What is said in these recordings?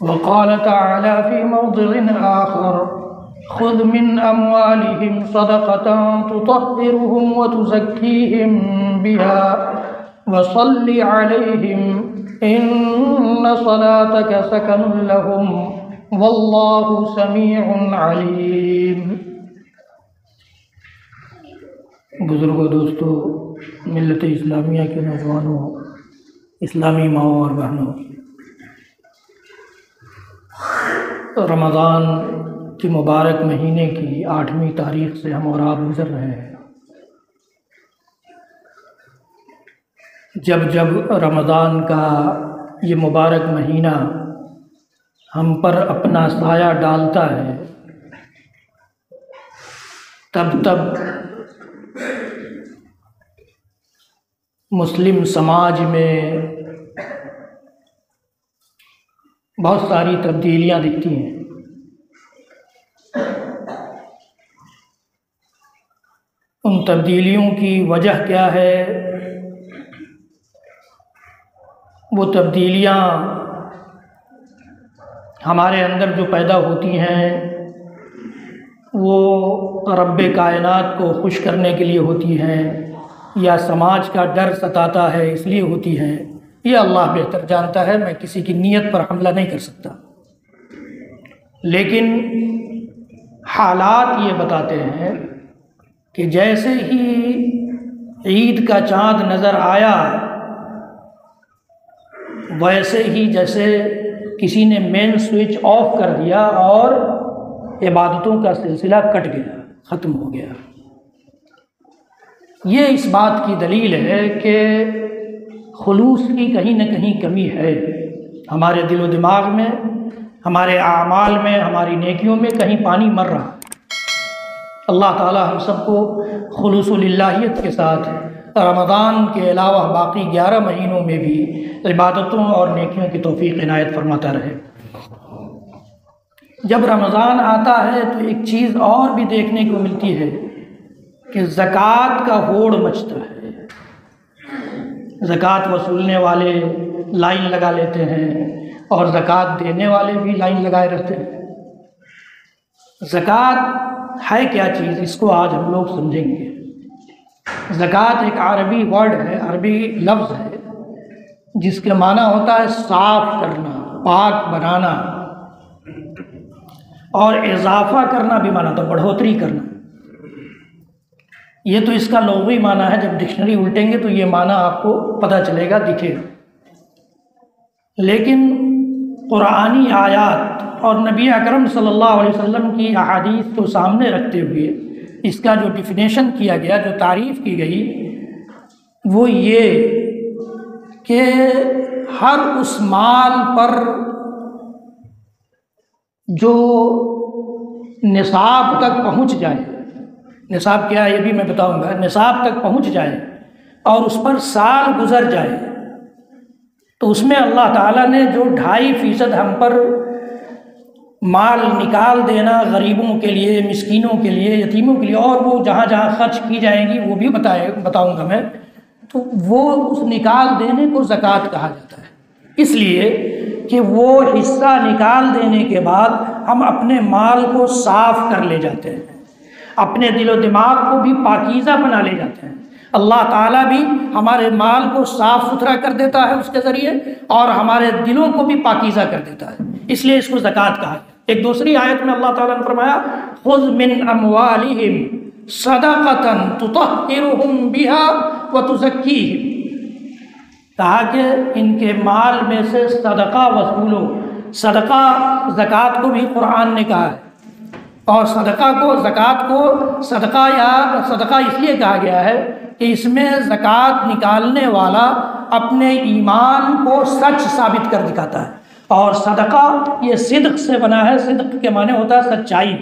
وقال تعالى في موضع آخر خذ من أموالهم صدقة تطهرهم وتزكيهم بها وصل عليهم إن صلاتك سكن لهم والله سميع عليم۔ بزرگوں، دوستو، ملت اسلامیہ کے نوجوانوں، اسلامی ماؤں اور بہنوں، رمضان کی مبارک مہینے کی 8ویں تاریخ سے ہم اور آپ گزر رہے ہیں۔ جب جب رمضان کا یہ مبارک مہینہ ہم پر اپنا سایہ ڈالتا ہے، تب تب مسلم سماج میں بہت ساری تبدیلیاں دکھتی ہیں۔ ان تبدیلیوں کی وجہ کیا ہے؟ وہ تبدیلیاں ہمارے اندر جو پیدا ہوتی ہیں وہ رب کائنات کو خوش کرنے کے لیے ہوتی ہیں یا سماج کا ڈر ستاتا ہے اس لیے ہوتی ہیں، یہ اللہ بہتر جانتا ہے، میں کسی کی نیت پر حملہ نہیں کر سکتا۔ لیکن حالات یہ بتاتے ہیں کہ جیسے ہی عید کا چاند نظر آیا، ویسے ہی جیسے کسی نے مین سوئچ آف کر دیا اور عبادتوں کا سلسلہ کٹ گیا، ختم ہو گیا۔ یہ اس بات کی دلیل ہے کہ خلوص کی کہیں نہ کہیں کمی ہے ہمارے دل و دماغ میں، ہمارے اعمال میں، ہماری نیکیوں میں کہیں پانی مر رہا۔ اللہ تعالی ہم سب کو خلوص للہیت کے ساتھ رمضان کے علاوہ باقی 11 مہینوں میں بھی عبادتوں اور نیکیوں کی توفیق عنایت فرماتا رہے۔ جب رمضان آتا ہے تو ایک چیز اور بھی دیکھنے کو ملتی ہے کہ زکوٰۃ کا ہوڑ مچتا ہے۔ زکوٰۃ وصولنے والے لائن لگا لیتے ہیں اور زکوٰۃ دینے والے بھی لائن لگائے رہتے ہیں۔ زکوٰۃ ہے کیا چیز، اس کو آج ہم لوگ سمجھیں گے۔ زکوٰۃ ایک عربی ورڈ ہے، عربی لفظ ہے جس کے معنی ہوتا ہے صاف کرنا، پاک بنانا، اور اضافہ کرنا بھی معنی تو بڑھوتری کرنا۔ یہ تو اس کا لغوی معنی ہے، جب ڈکشنری الٹیں گے تو یہ معنی آپ کو پتہ چلے گا، دکھے گا۔ لیکن قرآنی آیات اور نبی اکرم صلی اللہ علیہ وسلم کی احادیث کو سامنے رکھتے ہوئے اس کا جو ڈیفینیشن کیا گیا، جو تعریف کی گئی، وہ یہ کہ ہر اس مال پر جو نصاب تک پہنچ جائے، نصاب کیا ہے یہ بھی میں بتاؤں گا، نصاب تک پہنچ جائے اور اس پر سال گزر جائے، تو اس میں اللہ تعالیٰ نے جو 2.5% ہم پر مال نکال دینا غریبوں کے لیے، مسکینوں کے لیے، یتیموں کے لیے، اور وہ جہاں جہاں خرچ کی جائیں گی وہ بھی بتاؤں گا میں، تو وہ اس نکال دینے کو زکوٰۃ کہا جاتا ہے۔ اس لیے کہ وہ حصہ نکال دینے کے بعد ہم اپنے مال کو صاف کر لے جاتے ہیں، اپنے دل و دماغ کو بھی پاکیزہ بنا لے جاتے ہیں۔ اللہ تعالیٰ بھی ہمارے مال کو صاف ستھرا کر دیتا ہے اس کے ذریعے، اور ہمارے دلوں کو بھی پاکیزہ کر دیتا ہے، اس لیے اس کو زکوٰۃ کہا ہے۔ ایک دوسری آیت میں اللہ تعالیٰ نے فرمایا خذ من اموالہم صدقۃ تطہرہم بہا وتزکیہم، کہا کہ ان کے مال میں سے صدقہ وصولو۔ صدقہ زکوٰۃ کو بھی قرآن نے کہا ہے، اور زکوٰۃ کو صدقہ یا صدقہ اس لیے کہا گیا ہے کہ اس میں زکوٰۃ نکالنے والا اپنے ایمان کو سچ ثابت کر دکھاتا ہے، اور صدقہ یہ صدق سے بنا ہے، صدق کے معنی ہوتا ہے سچائی،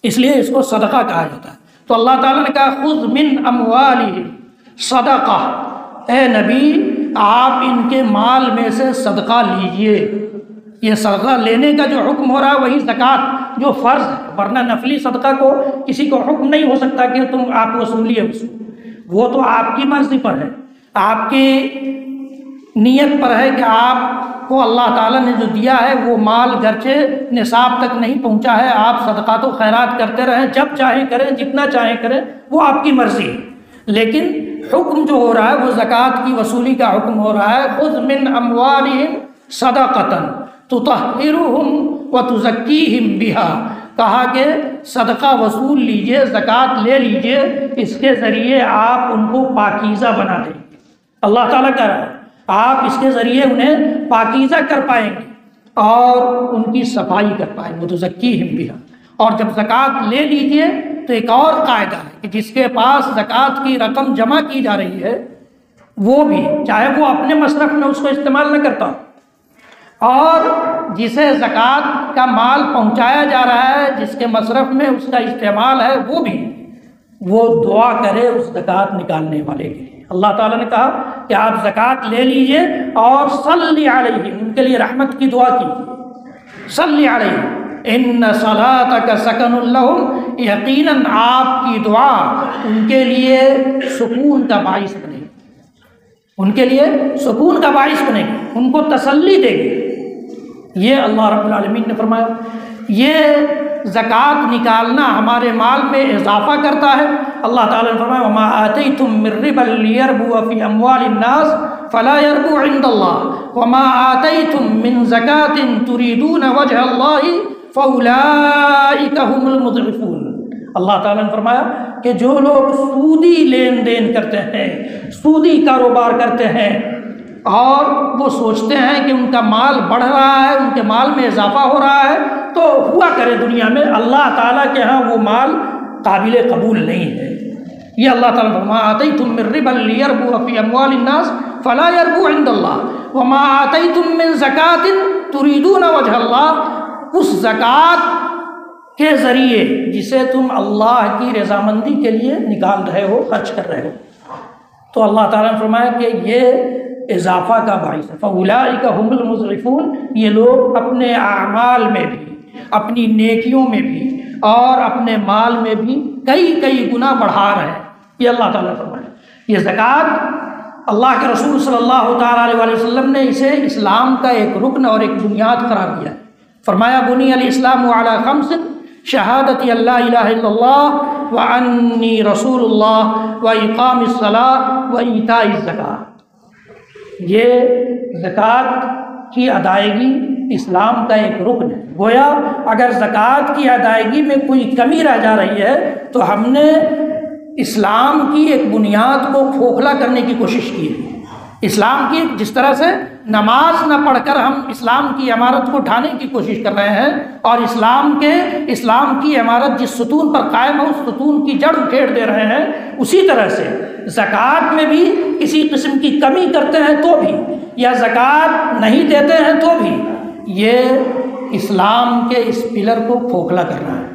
اس لیے اس کو صدقہ کہا جاتا ہے۔ تو اللہ تعالیٰ نے کہا خذ من اموالہم صدقہ، اے نبی آپ ان کے مال میں سے صدقہ لیجئے۔ یہ صدقہ لینے کا جو حکم ہو رہا ہے وہی زکوٰۃ جو فرض ہے، ورنہ نفلی صدقہ کو کسی کو حکم نہیں ہو سکتا کہ تم آپ وصولیے، وہ تو آپ کی مرضی پر ہے، آپ کی نیت پر ہے کہ آپ کو اللہ تعالیٰ نے جو دیا ہے وہ مال گرچہ نصاب تک نہیں پہنچا ہے، آپ صدقات و خیرات کرتے رہیں، جب چاہیں کریں، جتنا چاہیں کریں، وہ آپ کی مرضی ہے، لیکن حکم جو ہو رہا ہے وہ زکوٰۃ کی وصولی کا حکم ہو رہا ہے۔ خذ من اموالہم صدقۃ تطہرہم وتزکیہم بہا، کہا کہ صدقہ وصول لیجئے، زکوٰۃ لے لیجئے، اس کے ذریعے آپ ان کو پاکیزہ بنا دیں گے۔ اللہ تعالیٰ کہہ رہا ہے آپ اس کے ذریعے انہیں پاکیزہ کر پائیں گے اور ان کی صفائی کر پائیں گے، وتزکیہم بہا۔ اور جب زکوٰۃ لے لیجئے تو ایک اور قاعدہ ہے کہ جس کے پاس زکوٰۃ کی رقم جمع کی جا رہی ہے وہ بھی، چاہے وہ اپنے مصرف میں اس کو استعمال نہ کرتا ہو، اور جسے زکوٰۃ کا مال پہنچایا جا رہا ہے، جس کے مصرف میں اس کا استعمال ہے، وہ دعا کرے اس زکوٰۃ نکالنے والے کے لیے۔ اللہ تعالیٰ نے کہا کہ آپ زکوٰۃ لے لیجئے اور صلی علیہم، ان کے لیے رحمت کی دعا کیجیے، صلی علیہم ان صلاتک سکن لہم، یقیناً آپ کی دعا ان کے لیے سکون کا باعث بنے گی، ان کے لیے سکون کا باعث بنے گی، ان کو تسلی دے گی۔ یہ اللہ رب العالمین نے فرمایا۔ یہ زکوٰۃ نکالنا ہمارے مال میں اضافہ کرتا ہے۔ اللہ تعالیٰ نے فرمایا وما آتیتم من ربا لیربو فی اموال الناس فلا یربو عند اللہ وما آتیتم من زکاۃ تریدون وجہ اللہ فاولئک هم المضعفون۔ اللہ تعالیٰ نے فرمایا کہ جو لوگ سودی لین دین کرتے ہیں، سودی کاروبار کرتے ہیں، اور وہ سوچتے ہیں کہ ان کا مال بڑھ رہا ہے، ان کے مال میں اضافہ ہو رہا ہے، تو ہوا کرے دنیا میں، اللہ تعالیٰ کے ہاں وہ مال قابل قبول نہیں ہے۔ یہ اللہ تعالیٰ وما آتیتم من ربا لیربو فی اموال الناس فلا یربو عند اللہ وما آتیتم من زکاۃ تریدون وجہ اللہ، اس زکوٰۃ کے ذریعے جسے تم اللہ کی رضامندی کے لیے نکال رہے ہو، خرچ کر رہے ہو، تو اللہ تعالیٰ نے فرمایا کہ یہ اضافہ کا باعث ہے۔ فاولئک هم المضعفون، یہ لوگ اپنے اعمال میں بھی، اپنی نیکیوں میں بھی اور اپنے مال میں بھی کئی گنا بڑھا رہے ہیں۔ یہ اللہ تعالیٰ نے فرمایا۔ یہ زکوٰۃ اللہ کے رسول صلی اللہ تعالیٰ علیہ وسلم نے اسے اسلام کا ایک رکن اور ایک بنیاد قرار دیا ہے۔ فرمایا بنی الاسلام علی خمس، شہادت اللہ الہ الا اللہ وانی رسول اللہ واقام الصلاۃ وایتاء الزکاۃ۔ یہ زکوٰۃ کی ادائیگی اسلام کا ایک رکن ہے۔ گویا اگر زکوٰۃ کی ادائیگی میں کوئی کمی رہ جا رہی ہے تو ہم نے اسلام کی ایک بنیاد کو کھوکھلا کرنے کی کوشش کی ہے۔ اسلام کی جس طرح سے نماز نہ پڑھ کر ہم اسلام کی عمارت کو ڈھانے کی کوشش کر رہے ہیں، اور اسلام کی عمارت جس ستون پر قائم ہے اس ستون کی جڑ اکھیڑ دے رہے ہیں، اسی طرح سے زکوٰۃ میں بھی کسی قسم کی کمی کرتے ہیں تو بھی، یا زکوٰۃ نہیں دیتے ہیں تو بھی، یہ اسلام کے اس پلر کو کھوکھلا کرنا ہے۔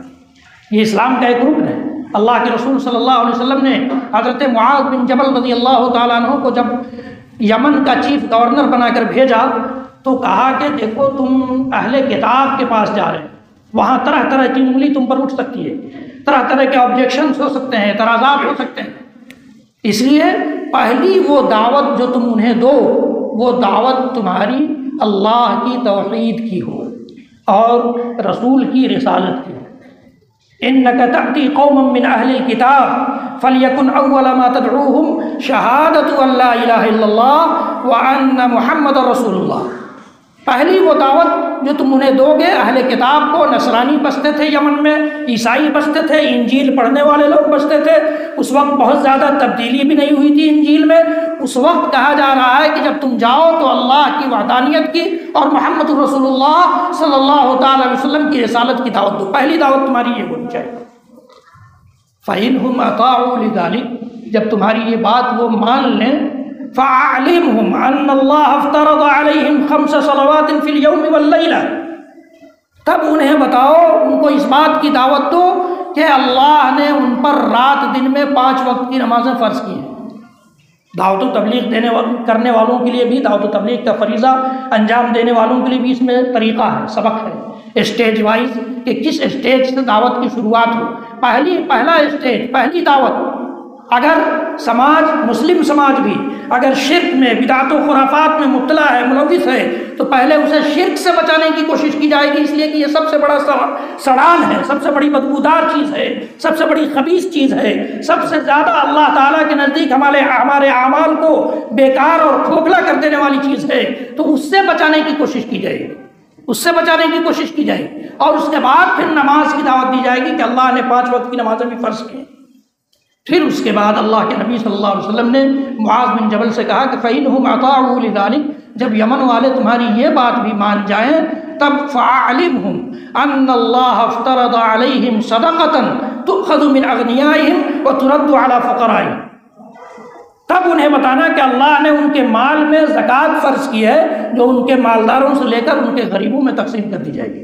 یہ اسلام کا ایک رکن ہے۔ اللہ کے رسول صلی اللہ علیہ وسلم نے حضرت معاذ بن جبل رضی اللہ تعالیٰ عنہ کو جب یمن کا چیف گورنر بنا کر بھیجا تو کہا کہ دیکھو تم اہل کتاب کے پاس جا رہے ہیں، وہاں طرح طرح کی انگلی تم پر اٹھ سکتی ہے، طرح طرح کے آبجیکشنز ہو سکتے ہیں، اعتراضات ہو سکتے ہیں، اس لیے پہلی وہ دعوت جو تم انہیں دو وہ دعوت تمہاری اللہ کی توحید کی ہو اور رسول کی رسالت کی ہو۔ إنك تأتي قوما من أهل الكتاب فليكن أول ما تدعوهم شهادة أن لا إله إلا الله وأن محمد رسول الله۔ پہلی وہ دعوت جو تم انہیں دو گے، اہل کتاب کو، نصرانی بستے تھے یمن میں، عیسائی بستے تھے، انجیل پڑھنے والے لوگ بستے تھے، اس وقت بہت زیادہ تبدیلی بھی نہیں ہوئی تھی انجیل میں۔ اس وقت کہا جا رہا ہے کہ جب تم جاؤ تو اللہ کی وحدانیت کی اور محمد رسول اللہ صلی اللہ تعالی علیہ وسلم کی رسالت کی دعوت دو، پہلی دعوت تمہاری یہ ہونی چاہیے۔ فَإِنْهُمْ أَطَاعُوا لِذَلِكَ، جب تمہاری یہ بات وہ مان لیں، فَأَعْلِمْهُمْ أَنَّ اللَّهَ افْتَرَضَ عَلَيْهِمْ 5 صلوات فِي الْيَوْمِ وَاللَّيْلَةِ، تب انہیں بتاؤ، ان کو اس بات کی دعوت دو کہ اللہ نے ان پر رات دن میں 5 وقت کی نمازیں فرض کی ہیں۔ دعوت و تبلیغ کرنے والوں کے لیے بھی، دعوت و تبلیغ کا فریضہ انجام دینے والوں کے لیے بھی اس میں طریقہ ہے، سبق ہے، اسٹیج وائز کہ کس اسٹیج سے دعوت کی شروعات ہو۔ پہلا اسٹیج، پہلی دعوت اگر سماج، مسلم سماج بھی اگر شرک میں، بدعت و خرافات میں مبتلا ہے، ملوث ہے، تو پہلے اسے شرک سے بچانے کی کوشش کی جائے گی، اس لیے کہ یہ سب سے بڑا سڑان ہے، سب سے بڑی بدبودار چیز ہے، سب سے بڑی خبیث چیز ہے، سب سے زیادہ اللہ تعالیٰ کے نزدیک ہمارے اعمال کو بیکار اور کھوکھلا کر دینے والی چیز ہے، تو اس سے بچانے کی کوشش کی جائے گی، اس سے بچانے کی کوشش کی جائے گی۔ اور اس کے بعد پھر نماز کی دعوت دی جائے گی کہ اللہ نے 5 وقت کی نمازیں بھی فرض کی۔ پھر اس کے بعد اللہ کے نبی صلی اللہ علیہ وسلم نے معاذ بن جبل سے کہا کہ فَإِنْهُمْ أَطَاعُوا لِذَلِكَ، جب یمن والے تمہاری یہ بات بھی مان جائیں تب فَأَعْلِمْهُمْ أَنَّ اللَّهَ افْتَرَضَ عَلَيْهِمْ صَدَقَةً تُؤْخَذُ مِنْ أَغْنِيَائِهِمْ وَتُرَدُّ عَلَى فُقَرَائِهِمْ، تب انہیں بتانا کہ اللہ نے ان کے مال میں زکوٰۃ فرض کی ہے جو ان کے مالداروں سے لے کر ان کے غریبوں میں تقسیم کر دی جائے گی۔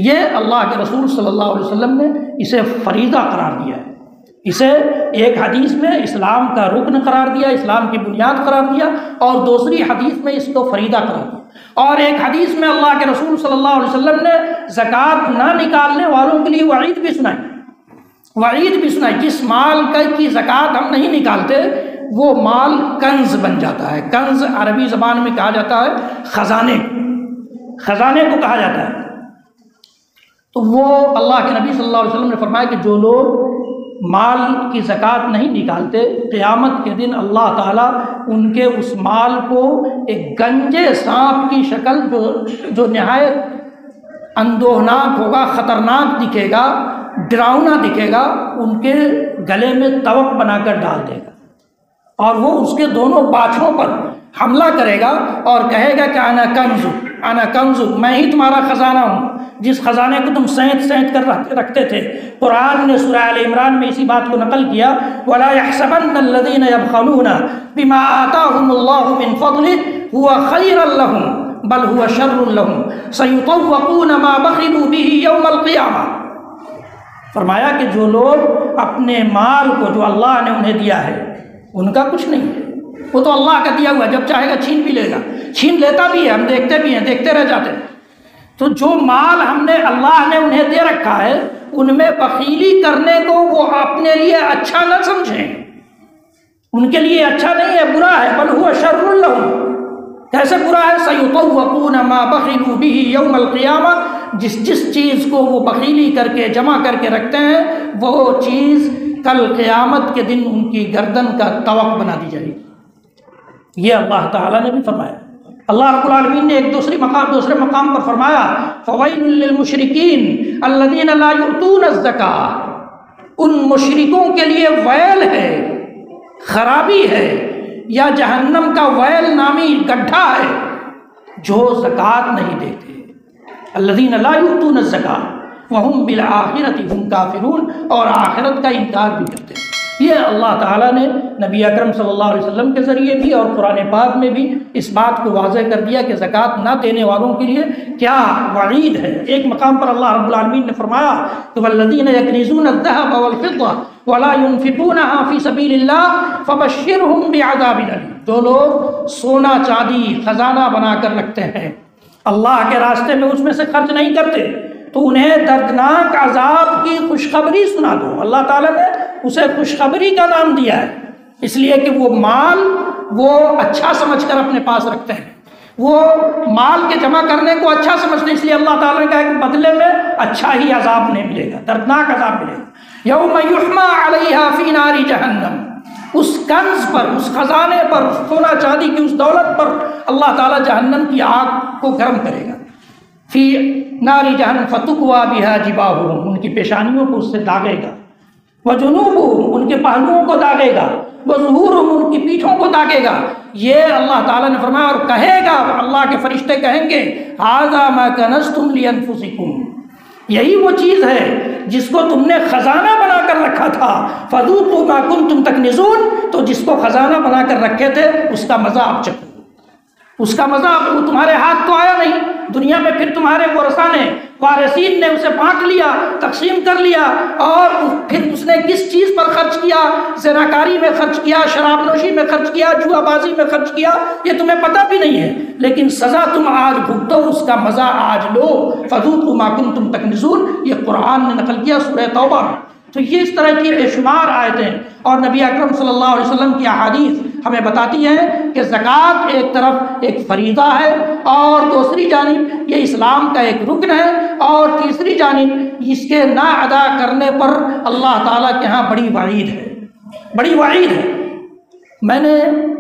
یہ اللہ کے رسول صلی اللہ علیہ وسلم نے اسے فریضہ قرار دیا ہے، اسے ایک حدیث میں اسلام کا رکن قرار دیا، اسلام کی بنیاد قرار دیا، اور دوسری حدیث میں اس کو فریضہ قرار دیا، اور ایک حدیث میں اللہ کے رسول صلی اللہ علیہ وسلم نے زکوٰۃ نہ نکالنے والوں کے لیے وعید بھی سنائی، جس مال کی زکوٰۃ ہم نہیں نکالتے وہ مال کنز بن جاتا ہے۔ کنز عربی زبان میں کہا جاتا ہے خزانے کو کہا جاتا ہے۔ تو وہ اللہ کے نبی صلی اللہ علیہ وسلم نے فرمایا کہ جو لوگ مال کی زکوٰۃ نہیں نکالتے، قیامت کے دن اللہ تعالیٰ ان کے اس مال کو ایک گنجے سانپ کی شکل جو نہایت اندوہناک ہوگا، خطرناک دکھے گا، ڈراؤنا دکھے گا، ان کے گلے میں توق بنا کر ڈال دے گا، اور وہ اس کے دونوں باچھوں پر حملہ کرے گا اور کہے گا کہ انا کنز، میں ہی تمہارا خزانہ ہوں، جس خزانے کو تم سینت کر رکھتے تھے۔ قرآن نے سورہ آل عمران میں اسی بات کو نقل کیا، وَلَا يَحْسَبَنَّ الَّذِينَ يَبْخَلُونَ بِمَا آتَاهُمُ اللَّهُ مِنْ فَضْلِهِ هُوَ خَيْرًا لَهُمْ بَلْ هُوَ شَرٌّ لَهُمْ سَيُطَوَّقُونَ مَا بَخِلُوا بِهِ يَوْمَ الْقِيَامَةِ۔ فرمایا کہ جو لوگ اپنے مال کو جو اللہ نے انہیں دیا ہے، ان کا کچھ نہیں ہے، وہ تو اللہ کا دیا ہوا، جب چاہے گا چھین بھی لے گا، چھین لیتا بھی ہے، ہم دیکھتے بھی ہیں، دیکھتے رہ جاتے ہیں۔ تو جو مال اللہ نے انہیں دے رکھا ہے، ان میں بخیلی کرنے کو وہ اپنے لیے اچھا نہ سمجھیں، ان کے لیے اچھا نہیں ہے، برا ہے، بل هو شر لهم۔ کیسے برا ہے؟ سیطوقون ما بخلوا به یوم القیامہ، جس چیز کو وہ بخیلی کر کے جمع کر کے رکھتے ہیں، وہ چیز کل قیامت کے دن ان کی گردن کا طوق بنا دی جائے گی۔ یہ اللہ تعالیٰ نے بھی فرمایا۔ اللہ رب العالمین نے ایک دوسرے مقام پر فرمایا فویل للمشرکین الذین لا یؤتون الزکاۃ، ان مشرکوں کے لیے ویل ہے، خرابی ہے، یا جہنم کا ویل نامی گڈھا ہے جو زکوٰۃ نہیں دیتے۔ الذین لا یؤتون الزکاۃ وہم بالآخرۃ ہم کافرون، اور آخرت کا انکار بھی کرتے ہیں۔ یہ اللہ تعالیٰ نے نبی اکرم صلی اللہ علیہ وسلم کے ذریعے بھی اور قرآن پاک میں بھی اس بات کو واضح کر دیا کہ زکوٰۃ نہ دینے والوں کے لیے کیا وعید ہے۔ ایک مقام پر اللہ رب العالمین نے فرمایا کہ والذین یکنزون الذهب والفضة ولا ينفقونها في سبيل الله فبشرهم بعذاب أليم، جو لوگ سونا چاندی خزانہ بنا کر رکھتے ہیں، اللہ کے راستے میں اس میں سے خرچ نہیں کرتے، تو انہیں دردناک عذاب کی خوشخبری سنا دو۔ اللہ تعالیٰ نے اسے خوشخبری کا نام دیا ہے، اس لیے کہ وہ مال وہ اچھا سمجھ کر اپنے پاس رکھتے ہیں، وہ مال کے جمع کرنے کو اچھا سمجھتے ہیں، اس لیے اللہ تعالیٰ نے کہا کہ بدلے میں اچھا ہی عذاب انہیں ملے گا، دردناک عذاب ملے گا۔ یوم یحمى علیہا فی نار جہنم، اس کنز پر، اس خزانے پر، اس سونا چاندی کی اس دولت پر اللہ تعالیٰ جہنم کی آگ کو گرم کرے گا۔ فی نار جہنم فتکوی بہا جباہہم، ان کی پیشانیوں کو اس سے داغے گا، وجنوبہم، ان کے پہلوؤں کو داغے گا، وظہورہم، ان کی پیٹھوں کو داغے گا۔ یہ اللہ تعالیٰ نے فرمایا، اور کہے گا، اللہ کے فرشتے کہیں گے ھذا ما کنزتم لانفسکم، یہی وہ چیز ہے جس کو تم نے خزانہ بنا کر رکھا تھا، فذوقوا ما کنتم تکنزون، تو جس کو خزانہ بنا کر رکھے تھے اس کا مزہ آپ چکھو، اس کا مزہ وہ تمہارے ہاتھ تو آیا نہیں، دنیا میں پھر تمہارے ورثہ نے، وارثین نے اسے بانٹ لیا، تقسیم کر لیا، اور پھر اس نے کس چیز پر خرچ کیا؟ زناکاری میں خرچ کیا، شراب نوشی میں خرچ کیا، جوا بازی میں خرچ کیا، یہ تمہیں پتہ بھی نہیں ہے، لیکن سزا تم آج بھگتو، اس کا مزہ آج لو، فذوقوا ما کنتم تکنزون۔ یہ قرآن نے نقل کیا سورہ توبہ میں۔ تو یہ اس طرح کی بے شمار آیتیں اور نبی اکرم صلی اللہ علیہ وسلم کی احادیث ہمیں بتاتی ہیں کہ زکوٰۃ ایک طرف ایک فریضہ ہے، اور دوسری جانب یہ اسلام کا ایک رکن ہے، اور تیسری جانب اس کے نہ ادا کرنے پر اللہ تعالیٰ کے ہاں بڑی وعید ہے، بڑی وعید ہے۔ میں نے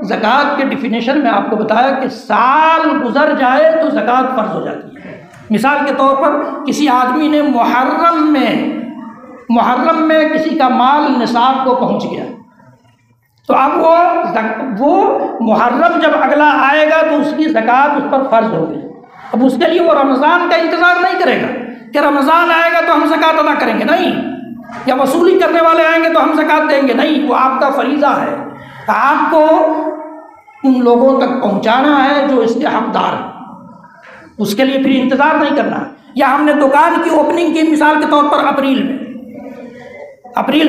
زکوٰۃ کے ڈیفینیشن میں آپ کو بتایا کہ سال گزر جائے تو زکوٰۃ فرض ہو جاتی ہے۔ مثال کے طور پر کسی آدمی نے محرم میں کسی کا مال نصاب کو پہنچ گیا، تو اب وہ محرم جب اگلا آئے گا تو اس کی زکوٰۃ اس پر فرض ہو گئی۔ اب اس کے لیے وہ رمضان کا انتظار نہیں کرے گا کہ رمضان آئے گا تو ہم زکوٰۃ ادا کریں گے، نہیں، یا وصولی کرنے والے آئیں گے تو ہم زکوٰۃ دیں گے، نہیں، وہ آپ کا فریضہ ہے، آپ کو ان لوگوں تک پہنچانا ہے جو اس کے حقدار ہیں، اس کے لیے پھر انتظار نہیں کرنا ہے۔ یا ہم نے دکان کی اوپننگ کی مثال کے طور پر اپریل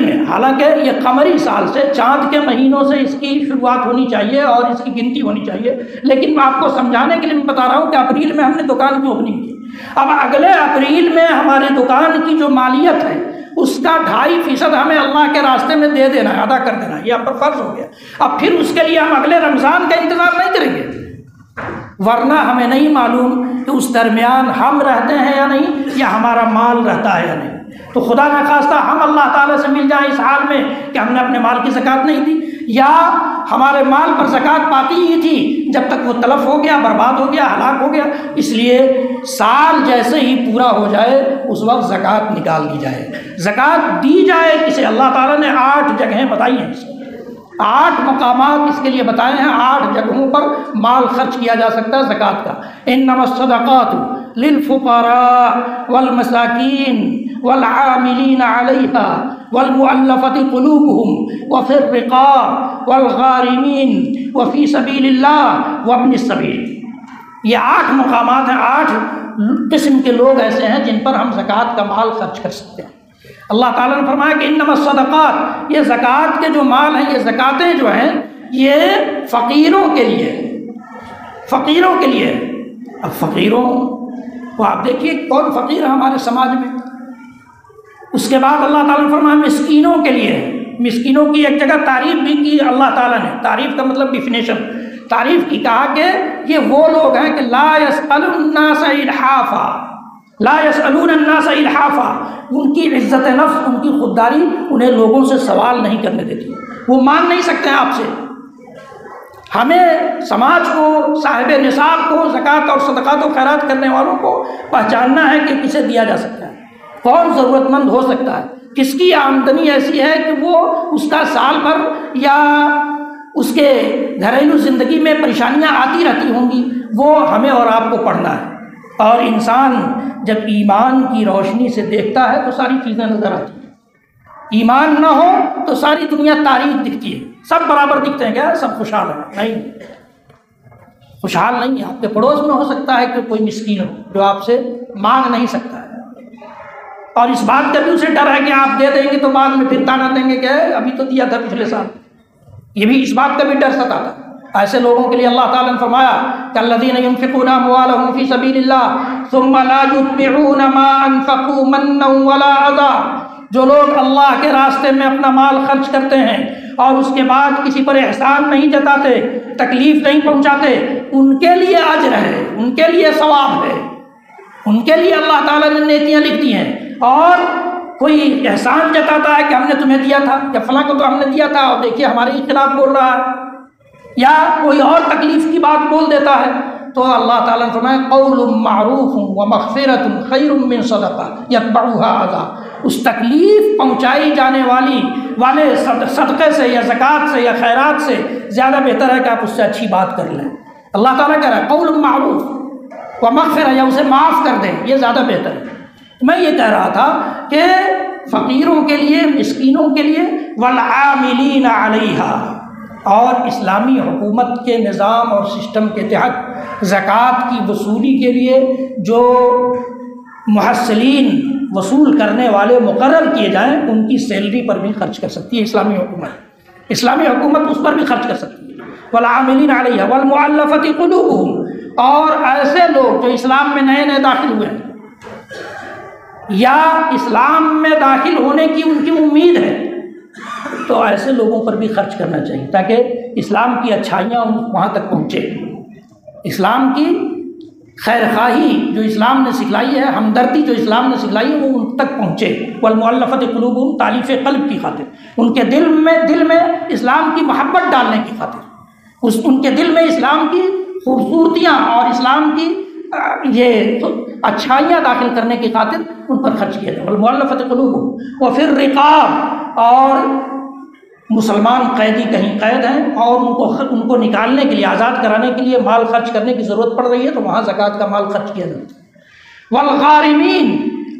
میں، حالانکہ یہ قمری سال سے چاند کے مہینوں سے اس کی شروعات ہونی چاہیے اور اس کی گنتی ہونی چاہیے، لیکن میں آپ کو سمجھانے کے لیے میں بتا رہا ہوں کہ اپریل میں ہم نے دکان کی اوپننگ کی۔ اب اگلے اپریل میں ہماری دکان کی جو مالیت ہے اس کا 2.5% ہمیں اللہ کے راستے میں دے دینا ہے، ادا کر دینا ہے، یہ ہم پر فرض ہو گیا۔ اب پھر اس کے لیے ہم اگلے رمضان کا انتظار نہیں کریں گے، ورنہ ہمیں نہیں معلوم کہ اس درمیان ہم رہتے ہیں یا نہیں، یا ہمارا مال رہتا ہے یا نہیں۔ تو خدا نخواستہ ہم اللہ تعالیٰ سے مل جائیں اس حال میں کہ ہم نے اپنے مال کی زکوٰۃ نہیں دی، یا ہمارے مال پر زکوٰۃ باقی ہی تھی جب تک وہ تلف ہو گیا، برباد ہو گیا، ہلاک ہو گیا۔ اس لیے سال جیسے ہی پورا ہو جائے اس وقت زکوٰۃ نکال دی جائے، زکوٰۃ دی جائے۔ کسے؟ اللہ تعالیٰ نے 8 جگہیں بتائی ہیں، 8 مقامات اس کے لیے بتائے ہیں، 8 جگہوں پر مال خرچ کیا جا سکتا ہے زکوٰۃ کا۔ انما الصدقات للفقراء والمساکین والعاملین علیہا والمؤلفۃ قلوبہم وفی الرقاب والغارمین وفی سبیل اللہ وابن السبیل۔ یہ 8 مقامات ہیں، 8 قسم کے لوگ ایسے ہیں جن پر ہم زکوٰۃ کا مال خرچ کر سکتے ہیں۔ اللہ تعالیٰ نے فرمایا کہ انما الصدقات، یہ زکوٰۃ کے جو مال ہیں، یہ زکوٰۃیں جو ہیں یہ فقیروں کے لیے، فقیروں کے لیے۔ اب فقیروں کو آپ دیکھیے کون فقیر ہے ہمارے سماج میں۔ اس کے بعد اللہ تعالیٰ نے فرمایا مسکینوں کے لیے۔ مسکینوں کی ایک جگہ تعریف بھی کی اللہ تعالیٰ نے، تعریف کا مطلب ڈیفینیشن، تعریف کی، کہا کہ یہ وہ لوگ ہیں کہ لا يسألون الناس الحافا، لا يسألون الناس الحافا، ان کی عزت نفس، ان کی خودداری انہیں لوگوں سے سوال نہیں کرنے دیتی، وہ مانگ نہیں سکتے ہیں آپ سے۔ ہمیں سماج کو، صاحب نصاب کو، زکوٰۃ اور صدقات و خیرات کرنے والوں کو پہچاننا ہے کہ کسے دیا جا سکتا ہے، کون ضرورت مند ہو سکتا ہے، کس کی آمدنی ایسی ہے کہ وہ اس کا سال بھر یا اس کے گھریلو زندگی میں پریشانیاں آتی رہتی ہوں گی، وہ ہمیں اور آپ کو پڑھنا ہے۔ اور انسان جب ایمان کی روشنی سے دیکھتا ہے تو ساری چیزیں نظر آتی ہیں۔ ایمان نہ ہو تو ساری دنیا تاریک دکھتی ہے، سب برابر دکھتے ہیں، کیا سب خوشحال ہیں؟ نہیں، خوشحال نہیں ہے۔ آپ کے پڑوس میں ہو سکتا ہے کہ کوئی مسکین ہو جو آپ سے مانگ نہیں سکتا ہے، اور اس بات کا بھی اسے ڈر ہے کہ آپ دے دیں گے تو بعد میں پھر تانا دیں گے کہ ابھی تو دیا تھا پچھلے سال، یہ بھی اس بات کا بھی ڈر ستاتا ہے۔ ایسے لوگوں کے لیے اللہ تعالیٰ نے فرمایا کہ الذین ينفقون اموالهم فی سبیل اللہ ثم لا يتبعون ما انفقوا منا ولا اذى، جو لوگ اللہ کے راستے میں اپنا مال خرچ کرتے ہیں اور اس کے بعد کسی پر احسان نہیں جتاتے، تکلیف نہیں پہنچاتے، ان کے لیے اجر ہے، ان کے لیے ثواب ہے، ان کے لیے اللہ تعالیٰ نے نیکیاں لکھ دی ہیں۔ اور کوئی احسان جتاتا ہے کہ ہم نے تمہیں دیا تھا، یا فلاں کو تو ہم نے دیا تھا اور دیکھیے ہمارے ہی خلاف بول رہا ہے، یا کوئی اور تکلیف کی بات بول دیتا ہے، تو اللہ تعالیٰ نے فرمایا قول معروف ومغفرۃ خیر من صدقہ یتبعها اذی، اس تکلیف پہنچائی جانے والے صدقے سے یا زکوٰۃ سے یا خیرات سے زیادہ بہتر ہے کہ آپ اس سے اچھی بات کر لیں۔ اللہ تعالیٰ کہہ رہا ہے قول معروف ومغفرۃ، یا اسے معاف کر دیں، یہ زیادہ بہتر ہے۔ میں یہ کہہ رہا تھا کہ فقیروں کے لیے، مسکینوں کے لیے، والعاملین علیہا، اور اسلامی حکومت کے نظام اور سسٹم کے تحت زکوٰۃ کی وصولی کے لیے جو محصلین، وصول کرنے والے مقرر کیے جائیں، ان کی سیلری پر بھی خرچ کر سکتی ہے اسلامی حکومت، اسلامی حکومت اس پر بھی خرچ کر سکتی ہے۔ والعاملین علیہا والمؤلفۃ قلوبہم، اور ایسے لوگ جو اسلام میں نئے نئے داخل ہوئے ہیں، یا اسلام میں داخل ہونے کی ان کی امید ہے، تو ایسے لوگوں پر بھی خرچ کرنا چاہیے تاکہ اسلام کی اچھائیاں وہاں تک پہنچے، اسلام کی خیر خواہی جو اسلام نے سکھلائی ہے، ہمدردی جو اسلام نے سکھلائی ہے، وہ ان تک پہنچے۔ والمؤلفۃ قلوبہم، تالیف قلب کی خاطر، ان کے دل میں اسلام کی محبت ڈالنے کی خاطر، ان کے دل میں اسلام کی خوبصورتیاں اور اسلام کی یہ اچھائیاں داخل کرنے کی خاطر ان پر خرچ کیا جائے۔ والمؤلفۃ قلوبہم وفی الرقاب، اور مسلمان قیدی کہیں قید ہیں اور ان کو نکالنے کے لیے، آزاد کرانے کے لیے مال خرچ کرنے کی ضرورت پڑ رہی ہے، تو وہاں زکوٰۃ کا مال خرچ کیا جاتا ہے۔ والغارمین،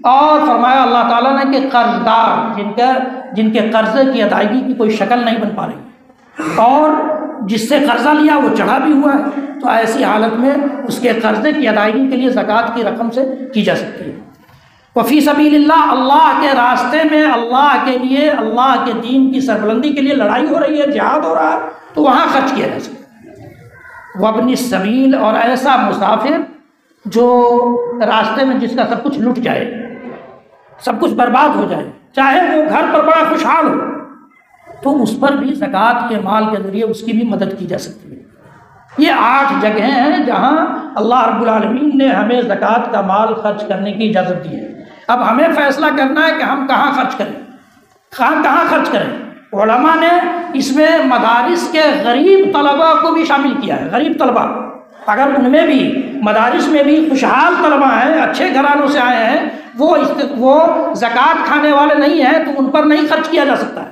اور فرمایا اللہ تعالیٰ نے کہ قرض دار، جن کے قرضے کی ادائیگی کی کوئی شکل نہیں بن پا رہی، اور جس سے قرضہ لیا وہ چڑھا بھی ہوا ہے، تو ایسی حالت میں اس کے قرضے کی ادائیگی کے لیے زکوٰۃ کی رقم سے کی جا سکتی ہے۔ وفی سبیل اللہ، اللہ کے راستے میں اللہ کے لیے، اللہ کے دین کی سربلندی کے لیے لڑائی ہو رہی ہے، جہاد ہو رہا ہے، تو وہاں خرچ کیا جا سکتا ہے۔ وابن السبیل، اور ایسا مسافر جو راستے میں جس کا سب کچھ لٹ جائے، سب کچھ برباد ہو جائے، چاہے وہ گھر پر بڑا خوشحال ہو، تو اس پر بھی زکوٰۃ کے مال کے ذریعے اس کی بھی مدد کی جا سکتی ہے۔ یہ 8 جگہیں ہیں جہاں اللہ رب العالمین نے ہمیں زکوٰۃ کا مال خرچ کرنے کی اجازت دی ہے۔ اب ہمیں فیصلہ کرنا ہے کہ ہم کہاں خرچ کریں، کہاں خرچ کریں۔ علماء نے اس میں مدارس کے غریب طلباء کو بھی شامل کیا ہے۔ غریب طلباء، اگر ان میں بھی مدارس میں بھی خوشحال طلباء ہیں، اچھے گھرانوں سے آئے ہیں، وہ زکوٰۃ کھانے والے نہیں ہیں، تو ان پر نہیں خرچ کیا جا سکتا ہے۔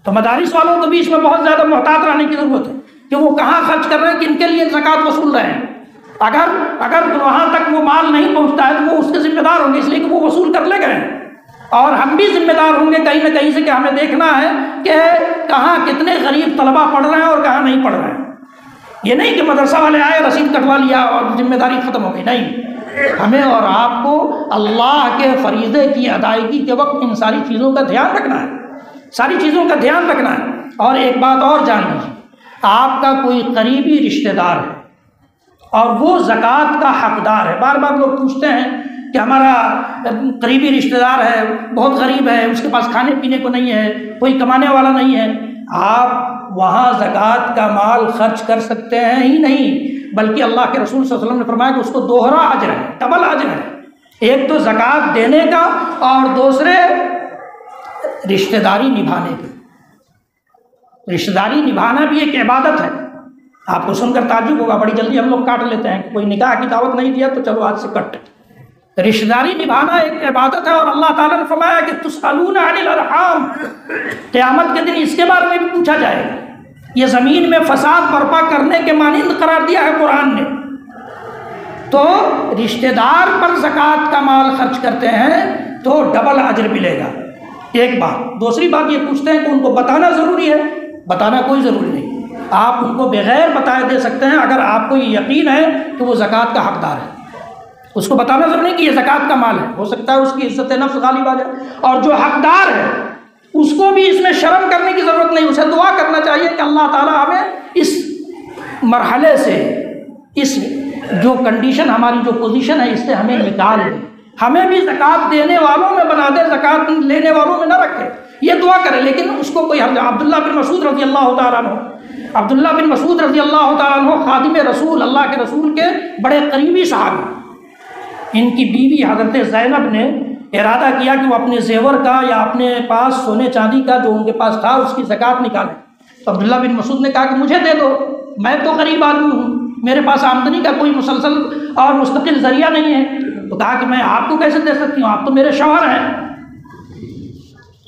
تو مدارس والوں کو بھی اس میں بہت زیادہ محتاط رہنے کی ضرورت ہے کہ وہ کہاں خرچ کر رہے ہیں، کن کے لیے زکوٰۃ وصول رہے ہیں۔ اگر وہاں تک وہ مال نہیں پہنچتا ہے تو وہ اس کے ذمہ دار ہوں گے، اس لیے کہ وہ وصول کر لے گئے ہیں، اور ہم بھی ذمہ دار ہوں گے کہیں نہ کہیں سے کہ ہمیں دیکھنا ہے کہ کہاں کتنے غریب طلباء پڑھ رہے ہیں اور کہاں نہیں پڑھ رہے ہیں۔ یہ نہیں کہ مدرسہ والے آئے، رسید کٹوا لیا اور ذمہ داری ختم ہو گئی، نہیں، ہمیں اور آپ کو اللہ کے فریضے کی ادائیگی کے وقت ان ساری چیزوں کا دھیان رکھنا ہے، ساری چیزوں کا دھیان رکھنا ہے۔ اور ایک بات اور جان لیجیے، آپ کا کوئی قریبی رشتہ دار ہے اور وہ زکوٰۃ کا حقدار ہے۔ بار بار لوگ پوچھتے ہیں کہ ہمارا قریبی رشتہ دار ہے، بہت غریب ہے، اس کے پاس کھانے پینے کو نہیں ہے، کوئی کمانے والا نہیں ہے۔ آپ وہاں زکوٰۃ کا مال خرچ کر سکتے ہیں ہی نہیں، بلکہ اللہ کے رسول صلی اللہ علیہ وسلم نے فرمایا کہ اس کو دوہرا اجر ہے، ڈبل اجر ہے۔ ایک تو زکوٰۃ دینے کا، اور دوسرے رشتہ داری نبھانے کی۔ رشتہ داری نبھانا بھی ایک عبادت ہے۔ آپ کو سن کر تعجب ہوگا، بڑی جلدی ہم لوگ کاٹ لیتے ہیں کہ کوئی نکاح کی دعوت نہیں دیا تو چلو آج سے کٹ۔ رشتہ داری نبھانا ایک عبادت ہے، اور اللہ تعالیٰ نے فرمایا کہ تسألون عن الارحام، قیامت کے دن اس کے بارے میں بھی پوچھا جائے گا۔ یہ زمین میں فساد برپا کرنے کے مانند قرار دیا ہے قرآن نے۔ تو رشتہ دار پر زکوٰۃ کا مال خرچ کرتے ہیں تو ڈبل اجر ملے گا، ایک بات۔ دوسری بات یہ پوچھتے ہیں کہ ان کو بتانا ضروری ہے؟ بتانا کوئی ضروری نہیں، آپ ان کو بغیر بتائے دے سکتے ہیں اگر آپ کو یہ یقین ہے کہ وہ زکوٰۃ کا حقدار ہے۔ اس کو بتانا ضروری نہیں کہ یہ زکوٰۃ کا مال ہے، ہو سکتا ہے اس کی عزت نفس غالب آ جائے، اور جو حقدار ہے اس کو بھی اس میں شرم کرنے کی ضرورت نہیں، اسے دعا کرنا چاہیے کہ اللہ تعالیٰ ہمیں اس مرحلے سے، اس جو کنڈیشن، ہماری جو پوزیشن ہے، اس سے ہمیں نکال دے، ہمیں بھی زکوٰۃ دینے والوں میں بنا دے، زکوٰۃ لینے والوں میں نہ رکھے، یہ دعا کرے۔ لیکن اس کو کوئی عبداللہ بن مسعود رضی اللہ تعالیٰ عنہ، عبداللہ بن مسعود رضی اللہ تعالیٰ عنہ خادم رسول، اللہ کے رسول کے بڑے قریبی صحابی، ان کی بیوی حضرت زینب نے ارادہ کیا کہ وہ اپنے زیور کا یا اپنے پاس سونے چاندی کا جو ان کے پاس تھا اس کی زکوٰۃ نکالیں۔ تو عبداللہ بن مسعود نے کہا کہ مجھے دے دو، میں تو غریب آدمی ہوں، میرے پاس آمدنی کا کوئی مسلسل اور مستقل ذریعہ نہیں ہے۔ تو کہا کہ میں آپ کو کیسے دے سکتی ہوں، آپ تو میرے شوہر ہیں۔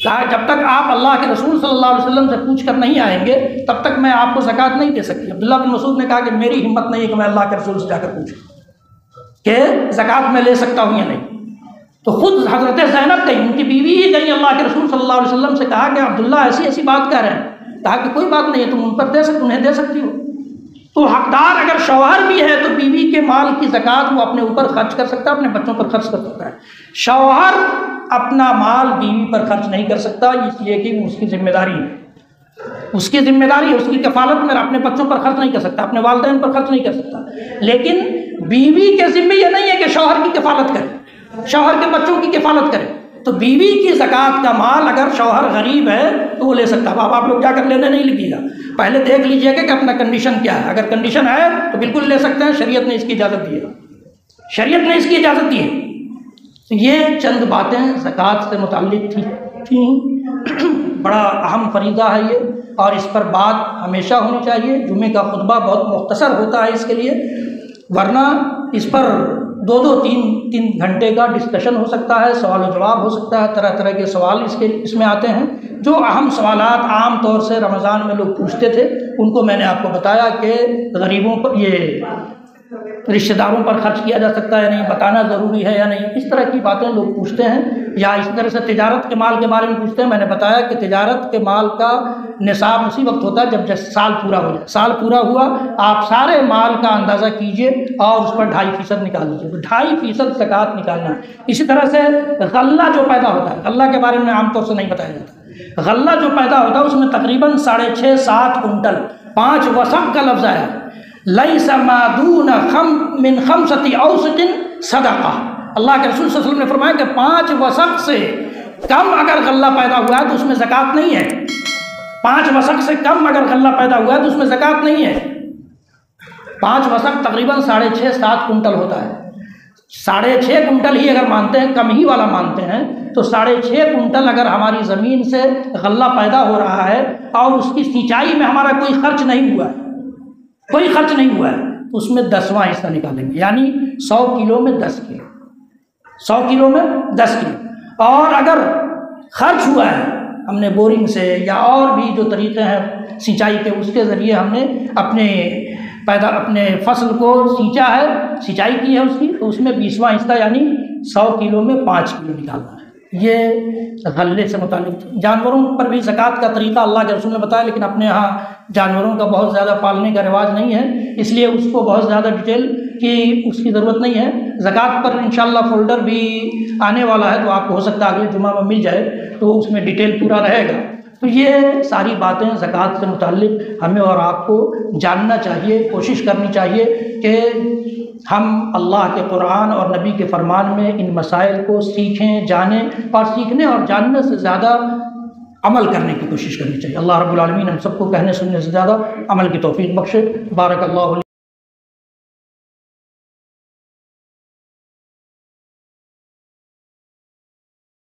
کہا جب تک آپ اللہ کے رسول صلی اللہ علیہ وسلم سے پوچھ کر نہیں آئیں گے تب تک میں آپ کو زکوٰۃ نہیں دے سکتی۔ عبداللہ بن مسعود نے کہا کہ میری ہمت نہیں ہے کہ میں اللہ کے رسول سے جا کر پوچھوں کہ زکوٰۃ میں لے سکتا ہوں یا نہیں۔ تو خود حضرت زینب گئی، ان کی بیوی ہی گئی اللہ کے رسول صلی اللہ علیہ وسلم سے، کہا کہ عبداللہ ایسی ایسی بات کہہ رہے ہیں۔ کہا کہ کوئی بات نہیں ہے، تم ان پر انہیں دے سکتی ہو۔ تو حقدار اگر شوہر بھی ہے تو بیوی کے مال کی زکوٰۃ وہ اپنے اوپر خرچ کر سکتا ہے، اپنے بچوں پر خرچ کر سکتا ہے۔ شوہر اپنا مال بیوی پر خرچ نہیں کر سکتا، اس لیے کہ اس کی ذمہ داری ہے، اس کی ذمہ داری ہے، اس کی کفالت میں اپنے بچوں پر خرچ نہیں کر سکتا، اپنے والدین پر خرچ نہیں کر سکتا۔ لیکن بیوی کے ذمہ یہ نہیں ہے کہ شوہر کی کفالت کرے، شوہر کے بچوں کی کفالت کرے، تو بیوی کی زکوٰۃ کا مال اگر شوہر غریب ہے تو وہ لے سکتا ہے۔ اب آپ لوگ جا کر لینے نہیں لگیے گا، پہلے دیکھ لیجئے کہ اپنا کنڈیشن کیا ہے، اگر کنڈیشن ہے تو بالکل لے سکتے ہیں، شریعت نے اس کی اجازت دی ہے، شریعت نے اس کی اجازت دی ہے۔ تو یہ چند باتیں زکوٰۃ سے متعلق تھیں، بڑا اہم فریضہ ہے یہ، اور اس پر بات ہمیشہ ہونی چاہیے۔ جمعے کا خطبہ بہت مختصر ہوتا ہے اس کے لیے، ورنہ اس پر 2-2 3 گھنٹے کا ڈسکشن ہو سکتا ہے، سوال و جواب ہو سکتا ہے، طرح طرح کے سوال اس میں آتے ہیں۔ جو اہم سوالات عام طور سے رمضان میں لوگ پوچھتے تھے ان کو میں نے آپ کو بتایا کہ غریبوں پر، یہ رشتہ داروں پر خرچ کیا جا سکتا ہے یا نہیں، بتانا ضروری ہے یا نہیں، اس طرح کی باتیں لوگ پوچھتے ہیں، یا اس طرح سے تجارت کے مال کے بارے میں پوچھتے ہیں۔ میں نے بتایا کہ تجارت کے مال کا نصاب اسی وقت ہوتا ہے جب سال پورا ہو جائے، سال پورا ہوا آپ سارے مال کا اندازہ کیجئے اور اس پر 2.5% نکال لیجیے، تو 2.5% زکوٰۃ نکالنا ہے۔ اسی طرح سے غلہ جو پیدا ہوتا ہے، غلہ کے بارے میں عام طور سے نہیں بتایا جاتا، غلہ جو پیدا ہوتا ہے اس میں تقریباً 6.5-7 کنٹل، 5 وسق کا لفظ آیا، لیس ما دون من 5 اوسق صدقہ۔ اللہ کے رسول صلی اللہ علیہ وسلم نے فرمایا کہ 5 وسق سے کم اگر غلہ پیدا ہوا ہے تو اس میں زکوٰۃ نہیں ہے، 5 وسق سے کم اگر غلہ پیدا ہوا ہے تو اس میں زکوٰۃ نہیں ہے۔ 5 وسق تقریباً 6.5-7 کنٹل ہوتا ہے، 6.5 کنٹل ہی اگر مانتے ہیں، کم ہی والا مانتے ہیں، تو 6.5 کنٹل اگر ہماری زمین سے غلہ پیدا ہو رہا ہے اور اس کی سینچائی میں ہمارا کوئی خرچ نہیں ہوا ہے، کوئی خرچ نہیں ہوا ہے، تو اس میں 10واں حصہ نکالیں گے، یعنی 100 کلو میں 10 کلو، 100 کلو میں 10 کلو۔ اور اگر خرچ ہوا ہے، ہم نے بورنگ سے یا اور بھی جو طریقے ہیں سینچائی کے، اس کے ذریعے ہم نے اپنے فصل کو سینچا ہے، سینچائی کی ہے اس کی، تو اس میں 20واں حصہ یعنی 100 کلو میں 5 کلو نکالنا ہے۔ یہ غلے سے متعلق۔ جانوروں پر بھی زکوٰۃ کا طریقہ اللہ کے رسول نے بتایا، لیکن اپنے ہاں جانوروں کا بہت زیادہ پالنے کا رواج نہیں ہے، اس لیے اس کو بہت زیادہ ڈیٹیل کی اس کی ضرورت نہیں ہے۔ زکوٰۃ پر انشاءاللہ فولڈر بھی آنے والا ہے، تو آپ کو ہو سکتا ہے اگلے جمعہ میں مل جائے، تو اس میں ڈیٹیل پورا رہے گا۔ تو یہ ساری باتیں زکوٰۃ سے متعلق ہمیں اور آپ کو جاننا چاہیے، کوشش کرنی چاہیے کہ ہم اللہ کے قرآن اور نبی کے فرمان میں ان مسائل کو سیکھیں، جانیں، اور سیکھنے اور جاننے سے زیادہ عمل کرنے کی کوشش کرنی چاہیے۔ اللہ رب العالمین ہم سب کو کہنے سننے سے زیادہ عمل کی توفیق بخشے۔ بارک اللہ